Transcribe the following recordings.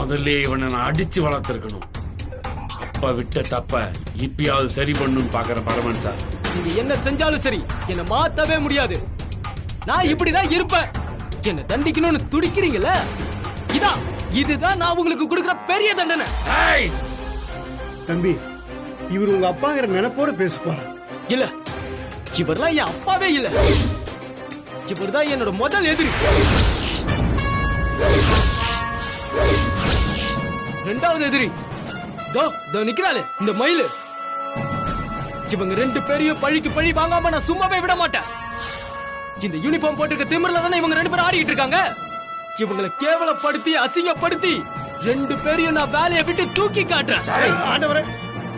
முதல்ல இவனை நான் அடிச்சு வளர்த்திருக்கணும். அப்ப விட்ட தப்ப இப்பயாவது சரி பண்ணுன்னு பாக்குற பரமன் சார். நீங்க என்ன செஞ்சாலும் சரி என்ன மாத்தவே முடியாது. நான் இப்படிதான் இருப்பேன். என்ன தண்டிக்கணும்னு துடிக்கிறீங்கல்ல, இதுதான் நான் உங்களுக்கு கொடுக்கிற பெரிய தண்டனை. தம்பி, இவர் உங்க அப்பாங்கிற நினைப்போட பேசுப்பா. இல்ல, இவர்தான் என் அப்பாவே இல்ல. இவர்தான் என்னோட முதல் எதிரி. ரெண்டாவது எதிரி நிக்கிறாளே இந்த மயிலு. இவங்க ரெண்டு பேரையும் பழிக்கு பழி வாங்காம நான் சும்மாவே விட மாட்டேன். இந்த யூனிஃபார்ம் போட்டிருக்க திமிர்ல தானே இவங்க ரெண்டு பேரும் ஆடிட்டு இருக்காங்க. இவங்களை கேவலப்படுத்தி அசிங்கப்படுத்தி ரெண்டு பேரையும் நான் வேலையை விட்டு தூக்கி காட்டுறேன்.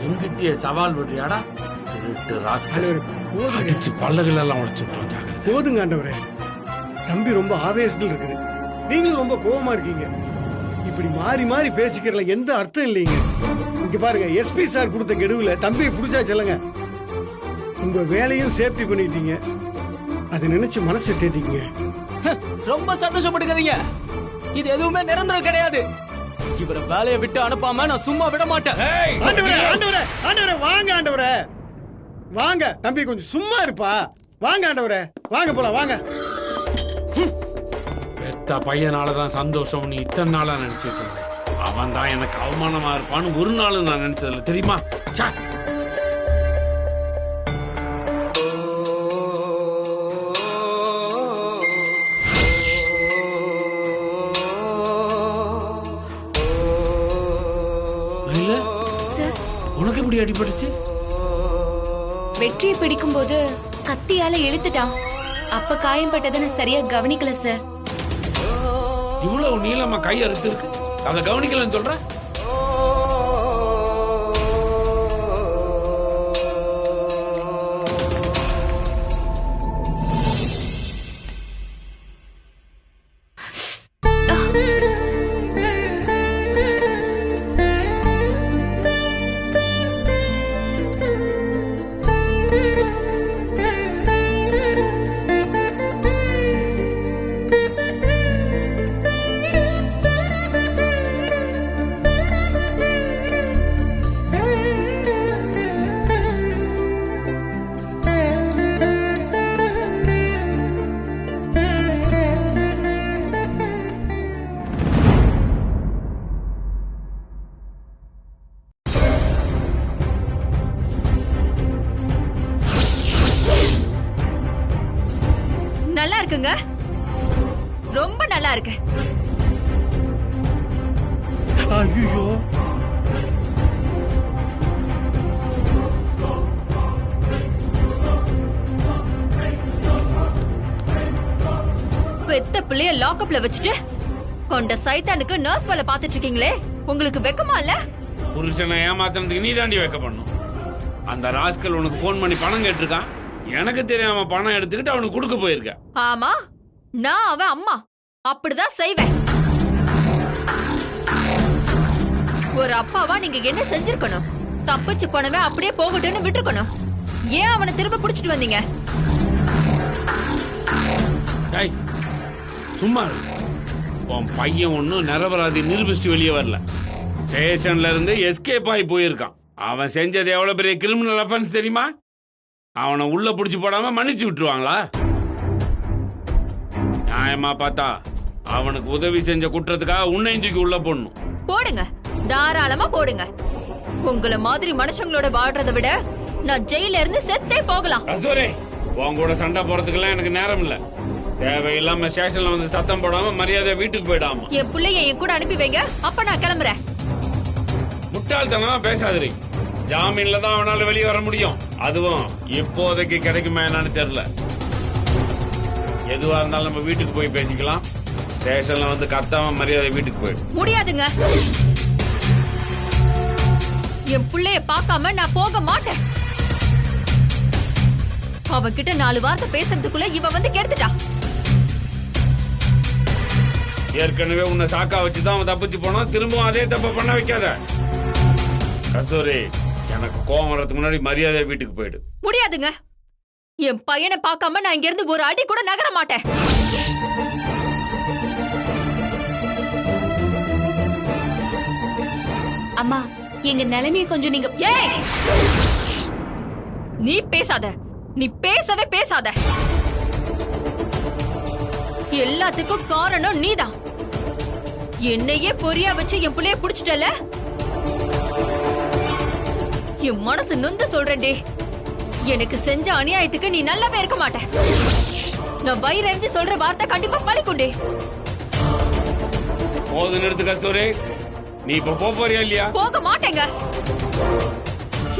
எங்கிட்டே சவால் விடுறியாடா? அடிச்சு பல்லகள் எல்லாம் உடைச்சுட்டோம். போதுங்க ஆண்டவரே, தம்பி ரொம்ப ஆவேசத்தில் இருக்குது, நீங்களும் ரொம்ப கோபமா இருக்கீங்க. இப்படி மாறி மாறி பேசிக்கிறதுல எந்த அர்த்தம் இல்லைங்க. இங்க பாருங்க, எஸ்பி சார் கொடுத்த கெடுவுல தம்பியை புடிச்சா சொல்லுங்க. உங்க வேலையும் சேஃப்டி பண்ணிட்டீங்க, அதை நினைச்சு மனசை தேத்திக்கங்க. ரொம்ப சந்தோஷப்படுக்காதீங்க, இது எதுவுமே நிரந்தரம் கிடையாது. இவரை வேலையை விட்டு அனுப்பாம நான் சும்மா விட மாட்டேன். ஆண்டவரே, ஆண்டவரே, ஆண்டவரே, வாங்க ஆண்டவரே, வாங்க. தம்பி கொஞ்சம் சும்மா இருப்பா. வாங்க ஆண்டவரே, வாங்க போலாம், வாங்க. பெத்த பையனாலதான் சந்தோஷம் நீ இத்தனை நாளா நினைச்சிட்டு இருந்தேன். அவன் தான் எனக்கு அவமானமா இருப்பான்னு ஒரு நாள் நான் நினைச்சதில்ல, தெரியுமா? உனக்கு எப்படி அடிபடுச்சு? வெற்றியை பிடிக்கும் போது கத்தியால இழுத்துட்டான். அப்ப காயம் பட்டதை நான் சரியா கவனிக்கல சார். இவ்வளவு நீளமா கை அறுத்து இருக்கு, அதை கவனிக்கலன்னு சொல்ற? நல்லா இருக்குங்க, ரொம்ப நல்லா இருக்கு. ஐயோ, பெத்த பிள்ளைய லாக்அப்ல வச்சுட்டு கொண்ட சைத்தானுக்கு நர்ஸ் வேலை பாத்துட்டு இருக்கீங்களே, உங்களுக்கு வெக்கமா இல்ல? புருஷனை ஏமாத்துறதுக்கு நீ தாண்டி வைக்க பண்ணும். அந்த ராஸ்கல் உனக்கு போன் பண்ணி பணம் கேட்டிருக்கான். எனக்கு தெரியாம பணம் எடுத்துக்கிட்டு அவனுக்கு கொடுக்க போயிருக்க. ஆமா, நான் அவன் அம்மா, அப்படிதான் செய்வேன். ஒரு அப்பாவா நீங்க என்ன செஞ்சிருக்கணும்? தப்பிச்சு போனவன் அப்படியே போகட்டும்னு விட்டுருக்கணும். ஏன் அவனை திரும்ப புடிச்சிட்டு வந்தீங்க? சும்மா உன் பையன் ஒன்னும் நிரபராதி நிரூபிச்சு வெளியே வரல. ஸ்டேஷன்ல இருந்து எஸ்கேப் ஆகி போயிருக்கான். அவன் செஞ்சது எவ்வளவு பெரிய கிரிமினல் அஃபென்ஸ் தெரியுமா? அவனை உள்ள புடிச்சு போடாம மன்னிச்சு விட்டுருவாங்களா? நியாயமா பார்த்தா அவனுக்கு உதவி செஞ்ச குற்றத்துக்காக உன்னை இஞ்சிக்கு உள்ள போடணும். போடுங்க, தாராளமா போடுங்க. உங்களை மாதிரி மனுஷங்களோட வாழ்றதை விட நான் ஜெயில இருந்து செத்தே போகலாம். உன் கூட சண்டை போறதுக்கெல்லாம் எனக்கு நேரம் இல்ல. தேவையில்லாம ஸ்டேஷன்ல வந்து சத்தம் போடாம மரியாதை வீட்டுக்கு போயிடாம என் பிள்ளைய என் கூட அனுப்பி வைங்க, அப்ப நான் கிளம்புறேன். முட்டாள்தனமா பேசாதீ. ஜாமீன்ல தான் அவனால வெளியே வர முடியும். அதுவும் இப்போதைக்கு கிடைக்குமா என்னன்னு தெரியல. எதுவா இருந்தாலும் நம்ம வீட்டுக்கு போய் பேசிக்கலாம். ஸ்டேஷன்ல வந்து கத்தாம மரியாதை வீட்டுக்கு போயிடும். முடியாதுங்க, என் பிள்ளைய பார்க்காம நான் போக மாட்டேன். அவகிட்ட 4 வார்த்தை பேசுறதுக்குள்ள இவ வந்து கெடுத்துட்டா. ஏற்கனவே உன்னை சாக்கா வச்சுதான் அவன் தப்பிச்சு போனா, திரும்பவும் அதே தப்ப பண்ண வைக்காத. கஸ்தூரி, எனக்கு கோவம் வரதுக்கு முன்னாடி மரியாதை வீட்டுக்கு போயிடு. முடியாதுங்க, என் பையனை பார்க்காம நான் இங்க இருந்து ஒரு அடி கூட நகர மாட்டேன். அம்மா எங்க நிலைமைய கொஞ்சம் நீங்க ஏய் நீ பேசாத, நீ பேசவே பேசாத. எல்லாத்துக்கும் காரணம் நீதான். என்னையே பொரியா வச்சு என் புள்ளைய புடிச்சிட்டல. என் மனசு நொந்து சொல்றேன்டே, எனக்கு செஞ்ச அநியாயத்துக்கு நீ நல்லாவே இருக்க மாட்ட. நான் வயிறறிஞ்சு சொல்ற வார்த்தை கண்டிப்பா பழிக்குண்டே. போது நிறுத்து கஸ்தூரி. நீ இப்ப போறியா இல்லையா? போக மாட்டேங்க.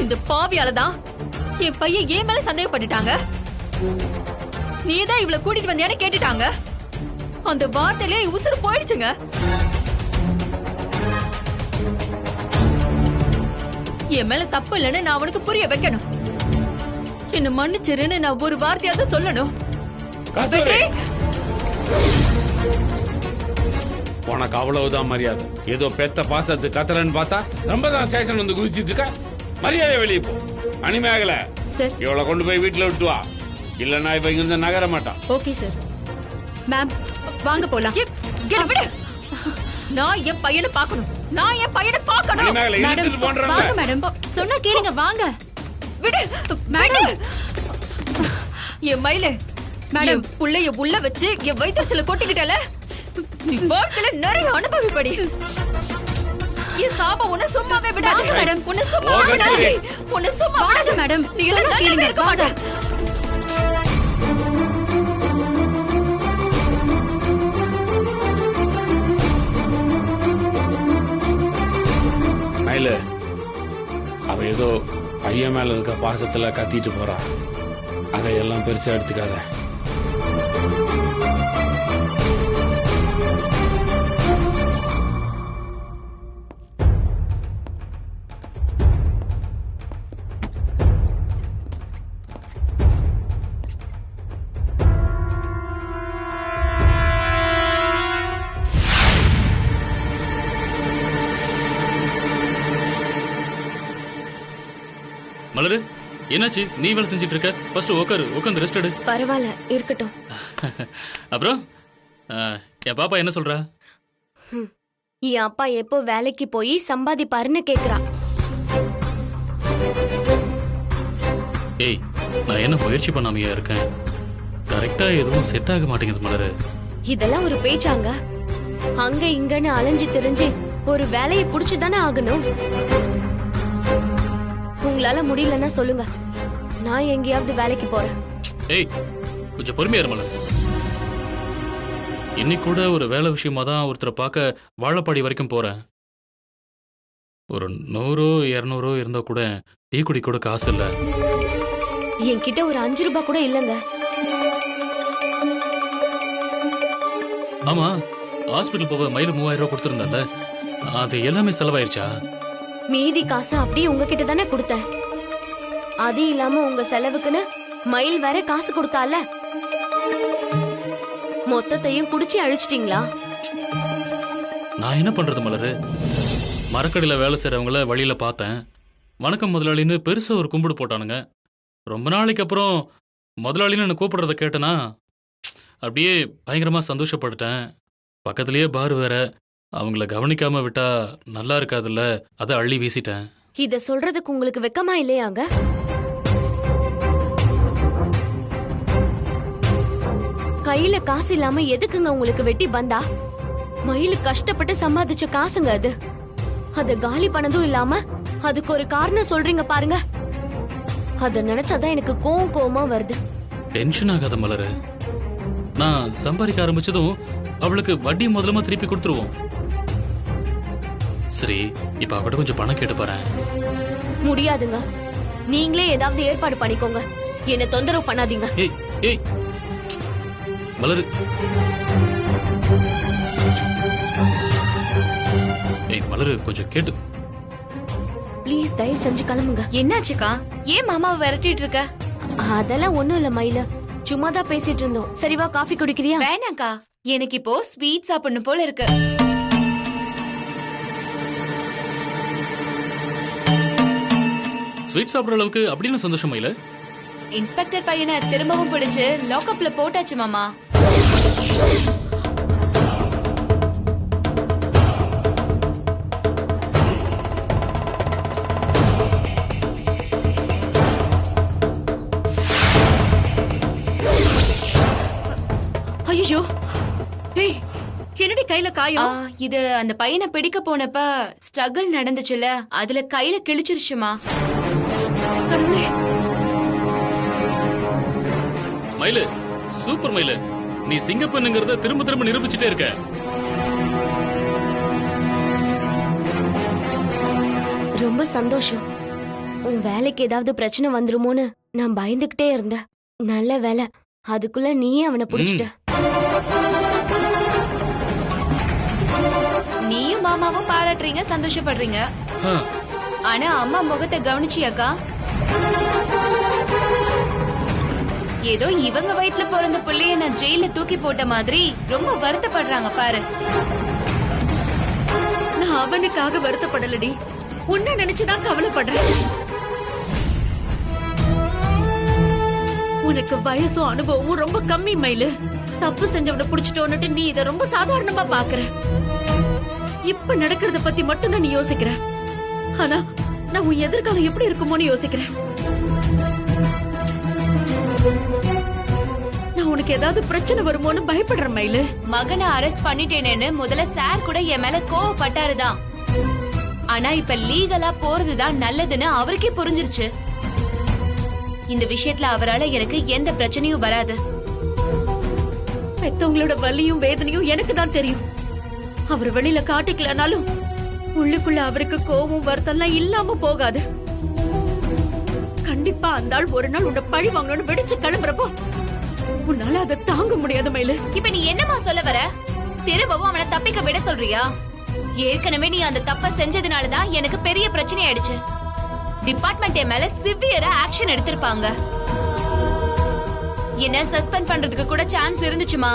இந்த பாவியாலதான் என் பையன் ஏன் மேல சந்தேகப்பட்டுட்டாங்க. நீதான் இவளை கூட்டிட்டு வந்தியான்னு கேட்டுட்டாங்க. அந்த வார்த்தையிலே உசுறு போயிடுச்சுங்க. என் மேல தப்பு இல்லைன்னு நான் அவனுக்கு புரிய வைக்கணும். என்ன மன்னிச்சிருன்னு நான் ஒரு வார்த்தையாவது சொல்லணும். கஸ்தூரி, உனக்கு அவ்வளவுதான் மரியாதை. ஏதோ பெத்த பாசத்து கத்தலன்னு பார்த்தா ரொம்ப தான் ஸ்டேஷன் வந்து குதிச்சிட்டு இருக்க. மரியாதை வெளியே போ. அனிமையாகல சார். இவளை கொண்டு போய் வீட்டுல விட்டு வா. இல்லன்னா இப்ப இங்கிருந்து நகர மாட்டான். Okay sir. மேம் வாங்க போலாம். விடு. நான் என் பையனை பார்க்கணும். நான் என் பையனை பார்க்கணும். அனிமையாகல இழுத்துட்டு போன்றேன். வாங்க மேடம், சொன்னா கேளுங்க வாங்க. விடு மேடம். என் மயில மேடம், புள்ளைய உள்ள வச்சு என் வயிற்றுல கொட்டிக்கிட்டல. நீ வாழ்க்கையில நிறைய அனுபவிப்படி. என் சாபம் உன்னை சும்மாவே விடாது மேடம். உன்னை சும்மா விடாது. உன்னை சும்மா விடாது மேடம். நீ எல்லாம் நல்லாவே இருக்க மாட்ட. மயில அவ ஏதோ பையன் மேல இருக்க பாசத்துல கத்திட்டு போறா. அதையெல்லாம் பெருசா எடுத்துக்காத. மலரு, என்னாச்சு? நீ வேலை செஞ்சுட்டு இருக்க? ஃபர்ஸ்ட் உட்காந்து ரெஸ்ட் எடு. பரவாயில்ல இருக்கட்டும். அப்புறம் என் பாப்பா என்ன சொல்றா? என் அப்பா எப்போ வேலைக்கு போய் சம்பாதிப்பாருன்னு கேக்குறா. ஏய், நான் என்ன முயற்சி பண்ணாமையா இருக்கேன்? கரெக்டா எதுவும் செட் ஆக மாட்டேங்குது மலரு. இதெல்லாம் ஒரு பேச்சாங்க? அங்க இங்கன்னு அலைஞ்சு திரிஞ்சு ஒரு வேலையை புடிச்சு தானே ஆகணும். உங்களால முடியலன்னா சொல்லுங்க, நான் எங்கேயாவது வேலைக்கு போறேன். ஏய், கொஞ்சம் பொறுமையா இரு மலரு. இன்னைக்கு கூட ஒரு வேலை விஷயமா தான் ஒருத்தரை பார்க்க வாழப்பாடி வரைக்கும் போறேன். ஒரு 100-200 இருந்தா கூட டீ குடி கூட காசு இல்ல. என்கிட்ட ஒரு 5 ரூபாய் கூட இல்லங்க. ஆமா, ஹாஸ்பிட்டல் போக மயில 3000 ரூபாய் கொடுத்திருந்தல, அது எல்லாமே செலவாயிருச்சா? மீதி காசு அப்படியே உங்ககிட்ட தானே கொடுத்தேன். அது இல்லாம உங்க செலவுக்குன்னு மயில் வேற காசு கொடுத்தால, மொத்தத்தையும் குடிச்சு அழிச்சிட்டீங்களா? நான் என்ன பண்றது மலரு? மரக்கடையில வேலை செய்யறவங்கள வழியில பார்த்தேன். வணக்கம் முதலாளின்னு பெருசா ஒரு கும்பிடு போட்டானுங்க. ரொம்ப நாளைக்கு அப்புறம் முதலாளின்னு என்ன கூப்பிடுறத கேட்டனா அப்படியே பயங்கரமா சந்தோஷப்பட்டுட்டேன். பக்கத்திலேயே பார் வேற. அவங்கள கவனிக்காம விட்டா நல்லா இருக்காதுல்ல, அதை அள்ளி வீசிட்டேன். இத சொல்றதுக்கு உங்களுக்கு வெக்கமா இல்லையாங்க? கையில காசு இல்லாம எதுக்குங்க உங்களுக்கு வெட்டி பந்தா? மயிலு கஷ்டப்பட்டு சம்பாதிச்ச காசுங்க அது. அது காலி பண்ணதும் இல்லாம அதுக்கு ஒரு காரணம் சொல்றீங்க பாருங்க. அத நினைச்சாதான் எனக்கு கோவமா வருது. டென்ஷன் ஆகாத மலரு. நான் சம்பாதிக்க ஆரம்பிச்சதும் அவளுக்கு வட்டி முதலமா திருப்பி கொடுத்துருவோம். சரி, இப்ப அவட்ட கொஞ்சம் பணம் கேட்டு பாரு. முடியாதுங்க. நீங்களே ஏதாவது ஏற்பாடு பண்ணிக்கோங்க. என்ன தொந்தரவு பண்ணாதீங்க. ஏய் ஏய் மலரு, ஏய் மலரு, கொஞ்சம் கேட்டு. ப்ளீஸ் தயவு செஞ்சு கிளம்புங்க. என்னாச்சுக்கா? ஏன் மாமாவை விரட்டிட்டு இருக்க? அதெல்லாம் ஒண்ணும் இல்ல மயில, சும்மா தான் பேசிட்டு இருந்தோம். சரிவா காஃபி குடிக்கிறியா? வேணாக்கா, எனக்கு இப்போ ஸ்வீட் சாப்பிடணும் போல இருக்கு. ஸ்வீட் சாப்பிடுற அளவுக்கு அப்படின்னு சந்தோஷமா இல்ல? இன்ஸ்பெக்டர் பையனை திரும்பவும் பிடிச்சு லாக்அப்ல போட்டாச்சு மாமா. காயம்? இது அந்த பையனை பிடிக்க போனப்ப ஸ்ட்ரகிள் நடந்துச்சுல, அதுல கையில கிழிச்சிருச்சுமா. கடவுளே. மயிலு, சூப்பர் மயிலு, நீ சிங்கப்பெண்ணுங்கிறத திரும்ப திரும்ப நிரூபிச்சுட்டே இருக்க. ரொம்ப சந்தோஷம். உன் வேலைக்கு ஏதாவது பிரச்சனை வந்துருமோன்னு நான் பயந்துகிட்டே இருந்தேன். நல்ல வேலை, அதுக்குள்ள நீயே அவனை புடிச்சிட்ட. நீயும் மாமாவும் பாராட்டுறீங்க, சந்தோஷப்படுறீங்க. ஆ, ஆனா அம்மா முகத்தை கவனிச்சியாக்கா? ஏதோ இவங்க வயித்துல பிறந்த பிள்ளைய நான் ஜெயில தூக்கி போட்ட மாதிரி ரொம்ப வருத்தப்படுறாங்க பாரு. நான் அவனுக்காக வருத்தப்படலடி, உன்னை நினைச்சுதான் கவலைப்படுறேன். உனக்கு வயசும் அனுபவமும் ரொம்ப கம்மி மயிலு. தப்பு செஞ்சவனை புடிச்சிட்டோன்னுட்டு நீ இத ரொம்ப சாதாரணமா பாக்குற. இப்ப நடக்கிறத பத்தி மட்டும்தான் நீ யோசிக்கிற. ஆனா நான் உன் எதிர்காலம் எப்படி இருக்குமோன்னு யோசிக்கிறேன். நான் உனக்கு ஏதாவது பிரச்சனை வருமோன்னு பயப்படுறேன் மயிலு. மகனை அரெஸ்ட் பண்ணிட்டேனேன்னு முதல்ல சார் கூட என் மேல கோவப்பட்டாருதான். ஆனா இப்ப லீகலா போறதுதான் நல்லதுன்னு அவருக்கே புரிஞ்சிருச்சு. இந்த விஷயத்துல அவரால எனக்கு எந்த பிரச்சனையும் வராது. பெத்தவங்களோட வலியும் வேதனையும் எனக்கு தான் தெரியும். அவர் வெளியில காட்டிக்கலனாலும் உள்ளுக்குள்ள அவருக்கு கோவம் வருத்தம்லாம் இல்லாம போகாது. கண்டிப்பா அந்த ஆள் ஒரு நாள் உன்னை பழி வாங்கணும்னு வெடிச்சு கிளம்புறப்போ உன்னால அதை தாங்க முடியாது மயிலு. இப்ப நீ என்னமா சொல்ல வர? திரும்பவும் அவனை தப்பிக்க விட சொல்றியா? ஏற்கனவே நீ அந்த தப்ப செஞ்சதுனாலதான் எனக்கு பெரிய பிரச்சனை ஆயிடுச்சு. டிபார்ட்மெண்ட் என் மேல சிவியரா ஆக்ஷன் எடுத்திருப்பாங்க. என்ன சஸ்பெண்ட் பண்றதுக்கு கூட சான்ஸ் இருந்துச்சுமா.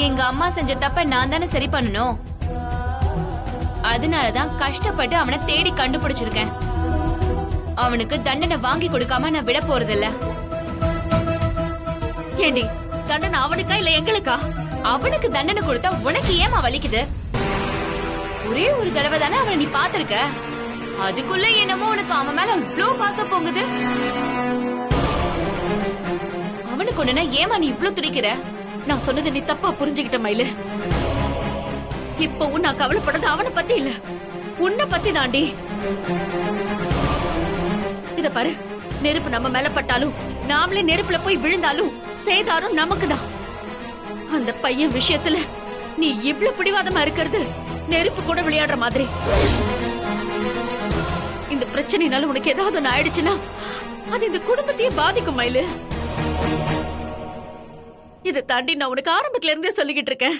எங்க அம்மா செஞ்ச தப்ப நான் தானே சரி பண்ணணும். அதனாலதான் கஷ்டப்பட்டு அவனை தேடி கண்டுபிடிச்சிருக்கேன். அவனுக்கு தண்டனை வாங்கி கொடுக்காம நான் விட போறதில்ல. ஏண்டி, தண்டனை அவனுக்கா இல்ல எங்களுக்கா? அவனுக்கு தண்டனை கொடுத்தா உனக்கு ஏமா வலிக்குது? ஒரே ஒரு தடவை தானே அவனை நீ பாத்திருக்க. அதுக்குள்ள என்னமோ உனக்கு அவன் மேல இவ்ளோ பாசம் பொங்குது. அவனுக்கு ஒண்ணுனா ஏமா நீ இவ்ளோ துடிக்கிற? நான் சொன்னதை நீ தப்பா புரிஞ்சுக்கிட்ட மயிலு. இப்பவும் நான் கவலைப்படுறது அவனை பத்தி இல்ல, உன்னை பத்தி தாண்டி. இத பாரு, நெருப்பு நம்ம மேல பட்டாலும் நாமளே நெருப்புல போய் விழுந்தாலும் சேதாரம் நமக்கு தான். அந்த பையன் விஷயத்துல நீ இவ்ளோ பிடிவாதமா இருக்கிறது நெருப்பு கூட விளையாடுற மாதிரி. இந்த பிரச்சனைனால உனக்கு ஏதாவது ஒண்ணு ஆயிடுச்சுன்னா அது இந்த குடும்பத்தையே பாதிக்கும் மயிலு. இதை தாண்டி நான் உனக்கு ஆரம்பத்துல இருந்தே சொல்லிக்கிட்டு இருக்கேன்.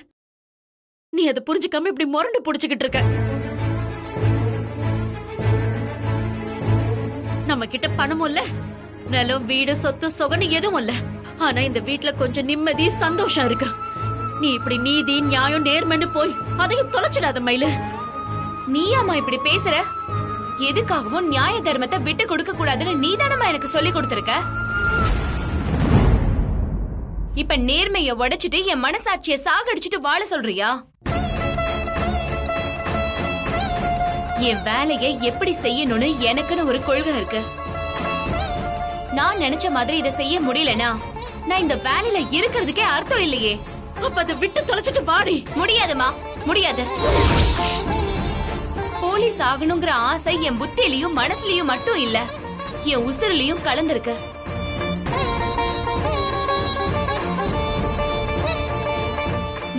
நீ அதை புரிஞ்சுக்காம இப்படி முரண்டு புடிச்சுக்கிட்டு இருக்க. நம்ம கிட்ட பணமும் இல்ல, நிலம் வீடு சொத்து சொகன்னு எதுவும் இல்ல. ஆனா இந்த வீட்ல கொஞ்சம் நிம்மதி சந்தோஷம் இருக்கு. நீ இப்படி நீதி நியாயம் நேர்மைன்னு போய் அதையும் தொலைச்சிடாத மயிலு. நீயாமா இப்படி பேசுற? எதுக்காகவும் நியாய தர்மத்தை விட்டு கொடுக்க கூடாதுன்னு நீதானமா எனக்கு சொல்லி கொடுத்திருக்க. இப்ப நேர்மைய உடைச்சிட்டு என் மனசாட்சிய சாகடிச்சிட்டு வாழ சொல்றியா? என் வேலையை எப்படி செய்யணும்னு எனக்குன்னு ஒரு கொள்கை இருக்கு. நான் நினைச்ச மாதிரி இதை செய்ய முடியலனா நான் இந்த வேலையில இருக்கிறதுக்கே அர்த்தம் இல்லையே. அப்ப அதை விட்டு தொலைச்சிட்டு வாடி. முடியாதுமா, முடியாது. போலீஸ் ஆகணுங்கிற ஆசை என் புத்தியிலயும் மனசுலயும் மட்டும் இல்ல, என் உசுரிலையும் கலந்திருக்கு.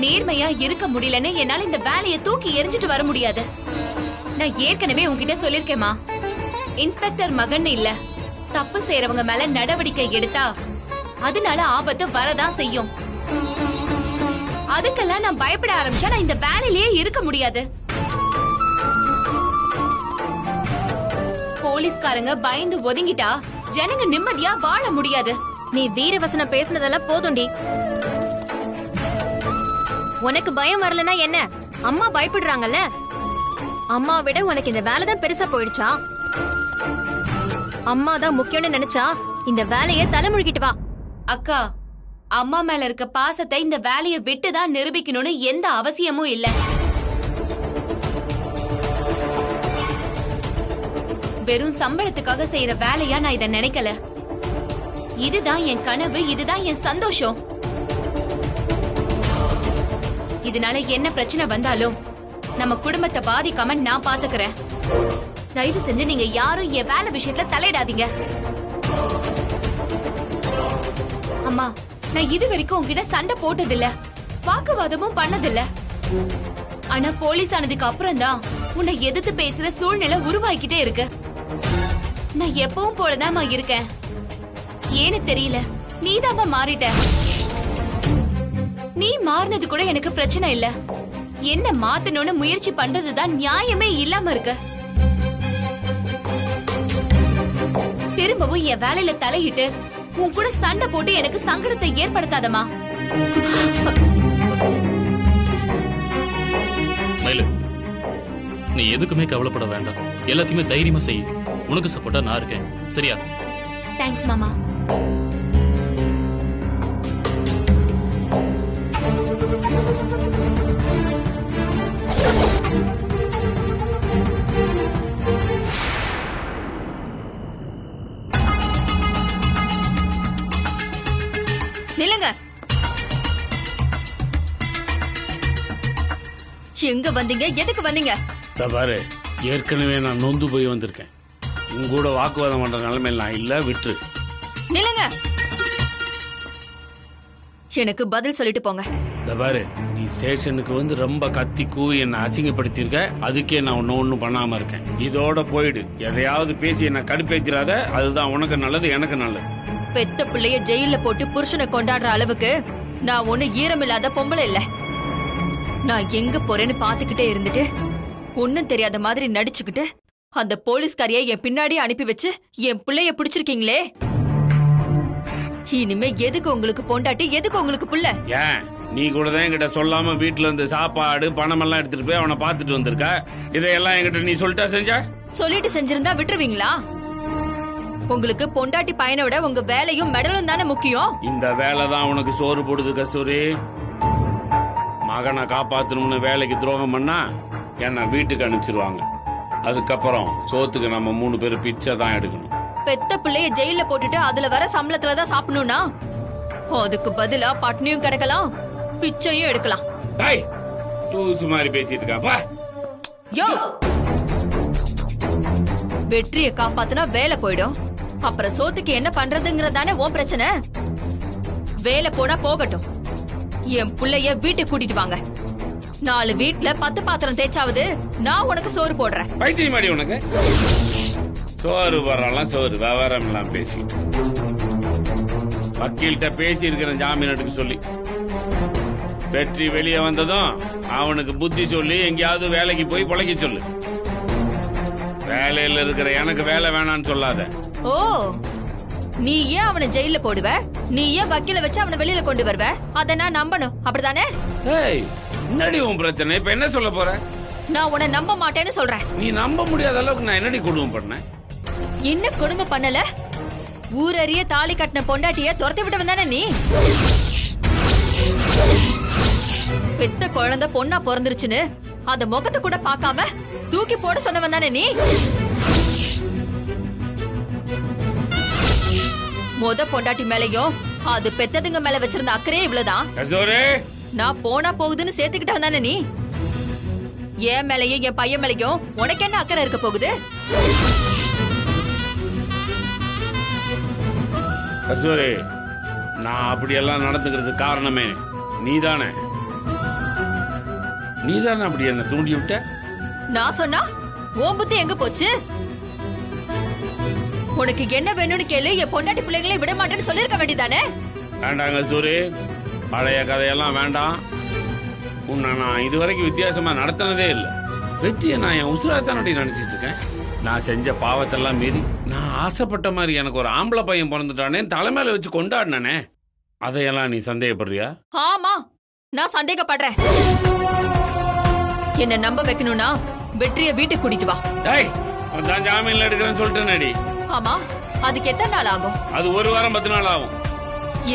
நேர்மையா இருக்க முடியலன்னு என்னால இந்த வேலையை தூக்கி எரிஞ்சிட்டு வர முடியாது. நான் ஏற்கனவே உன்கிட்ட சொல்லிருக்கேமா, இன்ஸ்பெக்டர் மகன் இல்ல, தப்பு செய்யறவங்க மேல நடவடிக்கை எடுத்தா அதனால ஆபத்து வரதான் செய்யும். அதுக்கெல்லாம் நான் பயப்பட ஆரம்பிச்சா நான் இந்த வேலையிலேயே இருக்க முடியாது. போலீஸ்காரங்க பயந்து ஒதுங்கிட்டா ஜனங்க நிம்மதியா வாழ முடியாது. நீ வீரவசனம் பேசுனதெல்லாம் போதும்டி. உனக்கு பயம் வரலனா என்ன? அம்மா பயப்படுறாங்கல்ல. அம்மாவை விட உனக்கு இந்த வேலை தான் பெருசா போயிடுச்சா? அம்மா தான் முக்கியம்னு நினைச்சா இந்த வேலையை தலைமுழுகிட்டு வா. அக்கா, அம்மா மேல இருக்க பாசத்தை இந்த வேலையை விட்டுதான் நிரூபிக்கணும்னு எந்த அவசியமும் இல்ல. வெறும் சம்பளத்துக்காக செய்யற வேலையா நான் இத நினைக்கல. இதுதான் என் கனவு, இதுதான் என் சந்தோஷம். இதனால என்ன பிரச்சனை வந்தாலும் நம்ம குடும்பத்தை பாதிக்காம நான் பாத்துக்கிறேன். தயவு செஞ்சு நீங்க யாரும் என் வேலை விஷயத்துல தலையிடாதீங்க. அம்மா, நான் இது வரைக்கும் உன்கிட்ட சண்டை போட்டதில்ல, வாக்குவாதமும் பண்ணதில்ல. ஆனா போலீஸ் ஆனதுக்கு அப்புறம் தான் உன்னை எதிர்த்து பேசுற சூழ்நிலை உருவாக்கிட்டே இருக்கு. நான் எப்பவும் போலதாம்மா இருக்கேன். ஏன்னு தெரியல, நீதாம்மா மாறிட்ட. நீ மாறினது கூட எனக்கு பிரச்சனை இல்ல. என்ன மாத்தணும்னு முயற்சி பண்றதுதான் நியாயமே இல்லாம இருக்கு. திரும்பவும் என் வேலையில தலையிட்டு உன் கூட சண்டை போட்டு எனக்கு சங்கடத்தை ஏற்படுத்தாதமா. மயிலு, நீ எதுக்குமே கவலைப்பட வேண்டாம். எல்லாத்தையுமே தைரியமா செய். உனக்கு சப்போர்ட்டா நான் இருக்கேன். சரியா? தேங்க்ஸ் மாமா. நில்லுங்க. எங்க வந்தீங்க? எதுக்கு வந்தீங்க? பாரு, ஏற்கனவே நான் நொந்து போய் வந்திருக்கேன். உங்க கூட வாக்குவாதம் பண்ற நிலைமையில நான் இல்ல, விட்டு. நில்லுங்க. எனக்கு பதில் சொல்லிட்டு போங்க. பாரு, நீ ஸ்டேஷனுக்கு வந்து ரொம்ப கத்தி கூவி என்ன அசிங்கப்படுத்திருக்க. அதுக்கே நான் ஒன்னும் பண்ணாம இருக்கேன். இதோட போயிடு. எதையாவது பேசி என்ன கடுப்பேத்திராத. அதுதான் உனக்கு நல்லது, எனக்கு நல்லது. பெத்த பிள்ளைய ஜெயில போட்டு புருஷனை கொண்டாடுற அளவுக்கு நான் ஒண்ணு ஈரமில்லாத பொம்பளை இல்ல. நான் எங்க போறேன்னு பாத்துக்கிட்டே இருந்துட்டு ஒன்னும் தெரியாத மாதிரி நடிச்சுக்கிட்டு அந்த போலீஸ்காரிய என் பின்னாடி அனுப்பி வச்சு என் பிள்ளைய பிடிச்சிருக்கீங்களே. இனிமே எதுக்கு உங்களுக்கு பொண்டாட்டி, எதுக்கு உங்களுக்கு புள்ள? ஏன் நீ கூட தான் என்கிட்ட சொல்லாம வீட்டுல இருந்து சாப்பாடு பணம் எல்லாம் எடுத்துட்டு போய் அவனை பாத்துட்டு வந்திருக்க. இதையெல்லாம் என்கிட்ட நீ சொல்லிட்டா செஞ்ச? சொல்லிட்டு செஞ்சிருந்தா விட்டுருவீங்களா? உங்களுக்கு பொண்டாட்டி பையனை விட உங்க வேலையும் மெடலும் தானே முக்கியம். இந்த வேலை தான் உனக்கு சோறு போடுது கஸ்தூரி. மகனை காப்பாத்தணும்னு வேலைக்கு துரோகம் பண்ணா என்ன வீட்டுக்கு அனுப்பிச்சிருவாங்க. அதுக்கப்புறம் சோத்துக்கு நம்ம 3 பேரும் பிச்சை தான் எடுக்கணும். பெத்த பிள்ளைய ஜெயில போட்டுட்டு அதுல வர சம்பளத்துல தான் சாப்பிடணும்னா அதுக்கு பதிலா பட்னியும் கிடக்கலாம், பிச்சையும் எடுக்கலாம். தூசு மாதிரி பேசிட்டு இருக்காப்பா. யோ, வெற்றியை காப்பாத்துனா வேலை போயிடும். அப்புறம் சோத்துக்கு என்ன பண்றதுங்கறதானே உன் பிரச்சனை. வேலை போனா போகட்டும். என் புள்ளைய வீட்டுக்கு கூட்டிட்டு வாங்க. 4 வீட்டுல 10 பாத்திரம் தேய்ச்சாவது நான் உனக்கு சோறு போடுறேன். பைத்தியம் மாடி உனக்கு. சோறு போடுறாலாம் சோறு விவரம் எல்லாம் பேசிட்டு வக்கீல்கிட்ட பேசி இருக்கிற ஜாமீன் எடுக்க சொல்லி. வெற்றி வெளியே வந்ததும் அவனுக்கு புத்தி சொல்லி எங்கேயாவது வேலைக்கு போய் பொழைக்க சொல்லு. வேலையில இருக்கிற எனக்கு வேலை வேணான்னு சொல்லாத. ஓ, நீ ஏன் அவனை ஜெயில போடுவ? நீ ஏன் வக்கீல வச்சு அவனை வெளியில கொண்டு வருவ? அத நான் நம்பணும், அப்படிதானே? என்னடி உன் பிரச்சனை? இப்ப என்ன சொல்ல போற? நான் உன்னை நம்ப மாட்டேன்னு சொல்றேன். நீ நம்ப முடியாத அளவுக்கு நான் என்னடி கொடுமை பண்ணேன்? என்ன கொடுமை பண்ணல? ஊரறிய தாலி கட்டின பொண்டாட்டிய துரத்தி விட்டு வந்தானே நீ. பெத்த குழந்தை பொண்ணா பிறந்துருச்சுன்னு அந்த முகத்தை கூட பார்க்காம தூக்கி போட சொன்னவன் தானே நீ. மொத பொண்டாட்டி மேலயும் அது பெத்ததுங்க மேல வச்சிருந்த அக்கறையே இவ்வளவுதான். நான் போனா போகுதுன்னு சேர்த்துக்கிட்டவன் தானே நீ. என் மேலயும் என் பையன் மேலயும் உனக்கு என்ன அக்கறை இருக்க போகுது? கஸ்தூரி, நான் அப்படியெல்லாம் நடந்துக்கிறது காரணமே நீதானே. நீதானே அப்படி என்ன தூண்டி விட்ட. நான் சொன்னா உன் புத்தி எங்க போச்சு? உனக்கு என்ன வேணும்னு கேளு, என் பொண்டாட்டி பிள்ளைகளை விட மாட்டேன்னு சொல்லிருக்க வேண்டியதானே. வேண்டாம் கஸ்தூரி, பழைய கதையெல்லாம் வேண்டாம். உன்னை நான் இதுவரைக்கும் வித்தியாசமா நடத்தினதே இல்லை. வெற்றியை நான் என் உசுராத்தானடி நினைச்சிட்டு இருக்கேன். நான் செஞ்ச பாவத்தெல்லாம் மீறி நான் ஆசைப்பட்ட மாதிரி எனக்கு ஒரு ஆம்பளை பையன் பிறந்துட்டானே தலைமையில வச்சு கொண்டாடினானே. அதையெல்லாம் நீ சந்தேகப்படுறியா? ஆமா, நான் சந்தேகப்படுறேன். என்ன நம்ப வைக்கணும்னா வெற்றியை வீட்டுக்கு கூட்டிட்டு வா. நான் ஜாமீன்ல எடுக்கிறேன்னு சொல்லிட்டேனடி. ஆமா, அதுக்கு எத்தனை நாள் ஆகும்? அது 1 வாரம் 10 நாள் ஆகும்.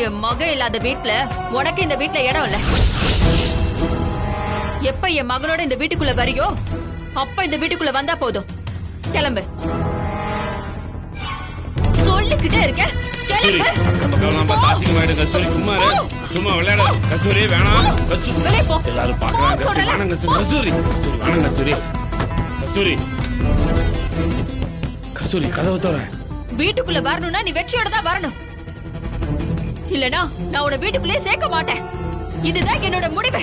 என் மகன் இல்லாத வீட்டுல உனக்கு இந்த வீட்டுல இடம் இல்ல. எப்ப என் மகனோட இந்த வீட்டுக்குள்ள வரியோ அப்ப இந்த வீட்டுக்குள்ள வந்தா போதும். கிளம்பு. சொல்லிக்கிட்டே இருக்க கஸ்தூரி கிளம்பு. அக்கம் பக்கம் பார்த்து அசிங்கமாயிடும் கஸ்தூரி. சும்மா இரு. சும்மா விளையாட கஸ்தூரி. வேணாம் கஸ்தூரி. வெளியே போ. எல்லாரும் பாக்குறாங்க கஸ்தூரி. சொல்றேன். வேணாம் கஸ்தூரி. கஸ்தூரி கஸ்தூரி வேணாம் கஸ்தூரி. கஸ்தூரி கஸ்தூரி கதவை தோற. வீட்டுக்குள்ள வரணும்னா நீ வெற்றியோட தான் வரணும். இல்லனா நான் உன்னை வீட்டுக்குள்ளே சேர்க்க மாட்டேன். இதுதான் என்னோட முடிவு.